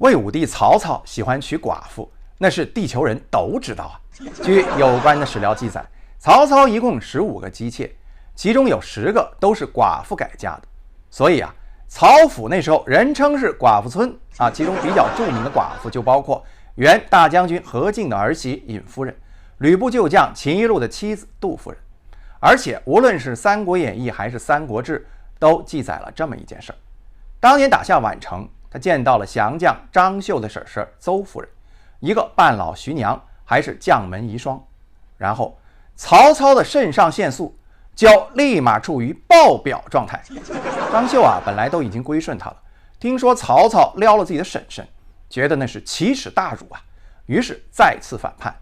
魏武帝曹操喜欢娶寡妇，那是地球人都知道啊。据有关的史料记载，曹操一共15个姬妾，其中有10个都是寡妇改嫁的。所以啊，曹府那时候人称是寡妇村啊。其中比较著名的寡妇就包括原大将军何进的儿媳尹夫人，吕布旧将秦一路的妻子杜夫人。而且无论是《三国演义》还是《三国志》，都记载了这么一件事儿：当年打下宛城，他见到了降将张绣的婶婶邹夫人，一个半老徐娘，还是将门遗孀。然后曹操的肾上腺素就立马处于爆表状态。张绣啊，本来都已经归顺他了，听说曹操撩了自己的婶婶，觉得那是奇耻大辱啊，于是再次反叛。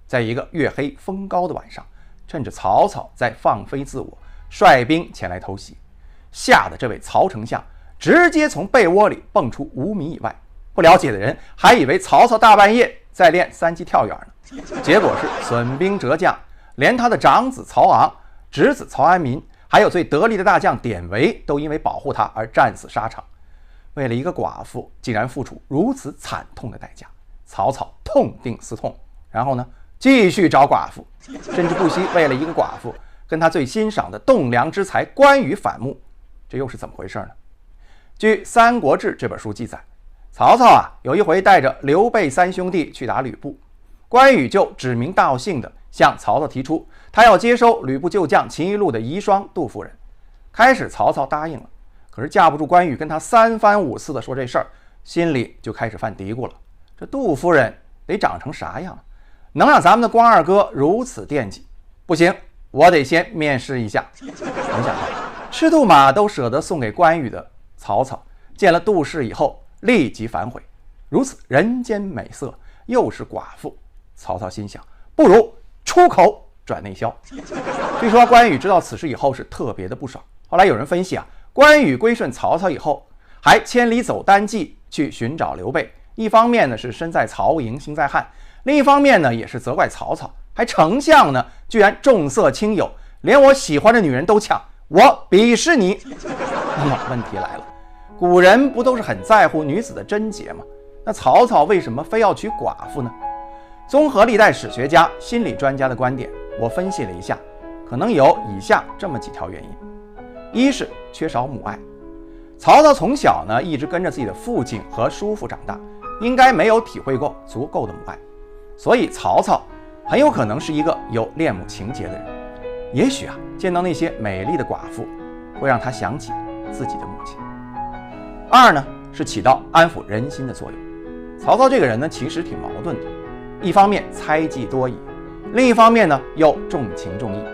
在一个月黑风高的晚上，趁着曹操在放飞自我，率兵前来偷袭，吓得这位曹丞相直接从被窝里蹦出5米以外。不了解的人还以为曹操大半夜在练3级跳远呢，结果是损兵折将，连他的长子曹昂、侄子曹安民，还有最得力的大将典韦，都因为保护他而战死沙场。为了一个寡妇，竟然付出如此惨痛的代价，曹操痛定思痛，然后呢，继续找寡妇，甚至不惜为了一个寡妇跟他最欣赏的栋梁之才关羽反目。这又是怎么回事呢？据《三国志》这本书记载，曹操啊有一回带着刘备3兄弟去打吕布，关羽就指名道姓的向曹操提出他要接收吕布旧将秦一路的遗孀杜夫人。开始曹操答应了，可是架不住关羽跟他3番5次的说这事儿，心里就开始犯嘀咕了。这杜夫人得长成啥样，能让咱们的关二哥如此惦记？不行，我得先面试一下。没想到吃杜马都舍得送给关羽的曹操，见了杜氏以后立即反悔。如此人间美色，又是寡妇，曹操心想，不如出口转内销。据说关羽知道此事以后是特别的不爽。后来有人分析啊，关羽归顺曹操以后，还千里走单骑去寻找刘备，一方面呢是身在曹营心在汉，另一方面呢也是责怪曹操，还丞相呢居然重色轻友，连我喜欢的女人都抢，我鄙视你。那么问题来了，古人不都是很在乎女子的贞洁吗？那曹操为什么非要娶寡妇呢？综合历代史学家、心理专家的观点，我分析了一下，可能有以下这么几条原因。一是缺少母爱。曹操从小呢一直跟着自己的父亲和叔父长大，应该没有体会过足够的母爱，所以曹操很有可能是一个有恋母情节的人。也许啊，见到那些美丽的寡妇，会让他想起自己的母亲。二呢，是起到安抚人心的作用。曹操这个人呢，其实挺矛盾的，一方面猜忌多疑，另一方面呢又重情重义。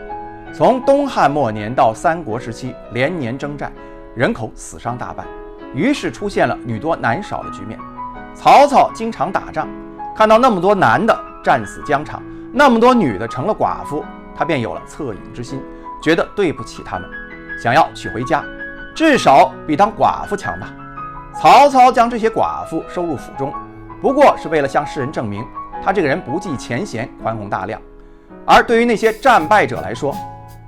从东汉末年到三国时期，连年征战，人口死伤大半，于是出现了女多男少的局面。曹操经常打仗，看到那么多男的战死疆场，那么多女的成了寡妇，他便有了恻隐之心，觉得对不起他们，想要娶回家，至少比当寡妇强吧。曹操将这些寡妇收入府中，不过是为了向世人证明他这个人不计前嫌，宽宏大量。而对于那些战败者来说，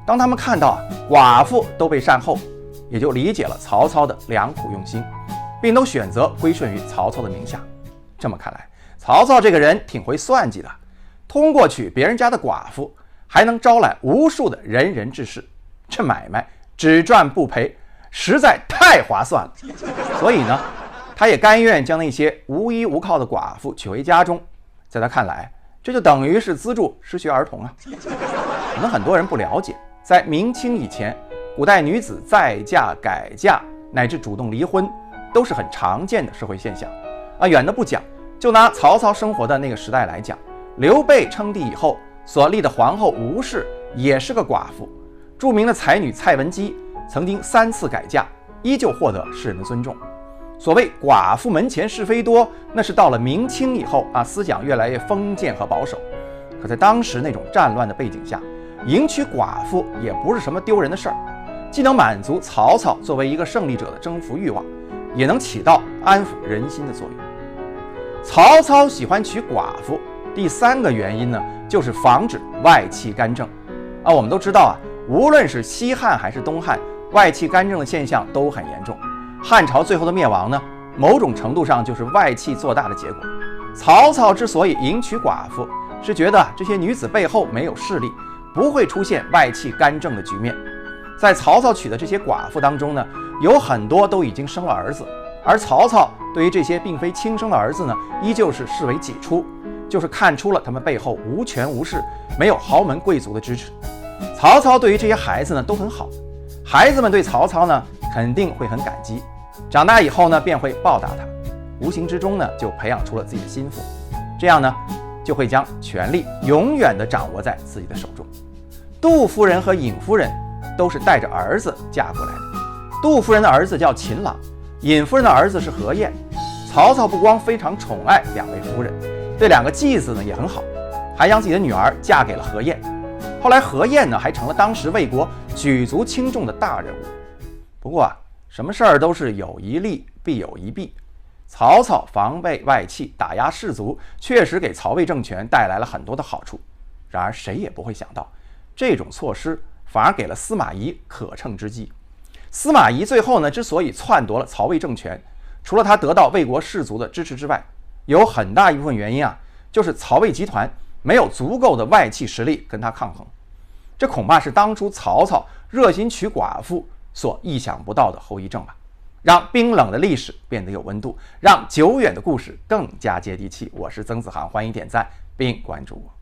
当他们看到寡妇都被善后，也就理解了曹操的良苦用心，并都选择归顺于曹操的名下。这么看来，曹操这个人挺会算计的，通过娶别人家的寡妇，还能招揽无数的仁人志士，这买卖只赚不赔，实在太划算了。所以呢，他也甘愿将那些无依无靠的寡妇娶回家中。在他看来，这就等于是资助失学儿童啊。可能很多人不了解，在明清以前，古代女子再嫁、改嫁乃至主动离婚，都是很常见的社会现象啊。远的不讲，就拿曹操生活的那个时代来讲，刘备称帝以后所立的皇后吴氏也是个寡妇。著名的才女蔡文姬曾经3次改嫁，依旧获得世人的尊重。所谓寡妇门前是非多，那是到了明清以后啊，思想越来越封建和保守。可在当时那种战乱的背景下，迎娶寡妇也不是什么丢人的事儿，既能满足曹操作为一个胜利者的征服欲望，也能起到安抚人心的作用。曹操喜欢娶寡妇，第3个原因呢，就是防止外戚干政啊。我们都知道啊，无论是西汉还是东汉，外戚干政的现象都很严重。汉朝最后的灭亡呢，某种程度上就是外戚做大的结果。曹操之所以迎娶寡妇，是觉得这些女子背后没有势力，不会出现外戚干政的局面。在曹操娶的这些寡妇当中呢，有很多都已经生了儿子，而曹操对于这些并非亲生的儿子呢，依旧是视为己出，就是看出了他们背后无权无势，没有豪门贵族的支持。曹操对于这些孩子呢都很好，孩子们对曹操呢肯定会很感激，长大以后呢便会报答他，无形之中呢就培养出了自己的心腹，这样呢就会将权力永远地掌握在自己的手中。杜夫人和尹夫人都是带着儿子嫁过来的。杜夫人的儿子叫秦朗，尹夫人的儿子是何晏。曹操不光非常宠爱两位夫人，对两个继子呢也很好，还将自己的女儿嫁给了何晏。后来何晏呢还成了当时魏国举足轻重的大人物。不过什么事儿都是有一利必有一弊。曹操防备外戚，打压士族，确实给曹魏政权带来了很多的好处。然而谁也不会想到，这种措施反而给了司马懿可乘之机。司马懿最后呢，之所以篡夺了曹魏政权，除了他得到魏国士族的支持之外，有很大一部分原因就是曹魏集团没有足够的外戚实力跟他抗衡。这恐怕是当初曹操热心娶寡妇所意想不到的后遗症吧。让冰冷的历史变得有温度，让久远的故事更加接地气。我是曾子航，欢迎点赞并关注我。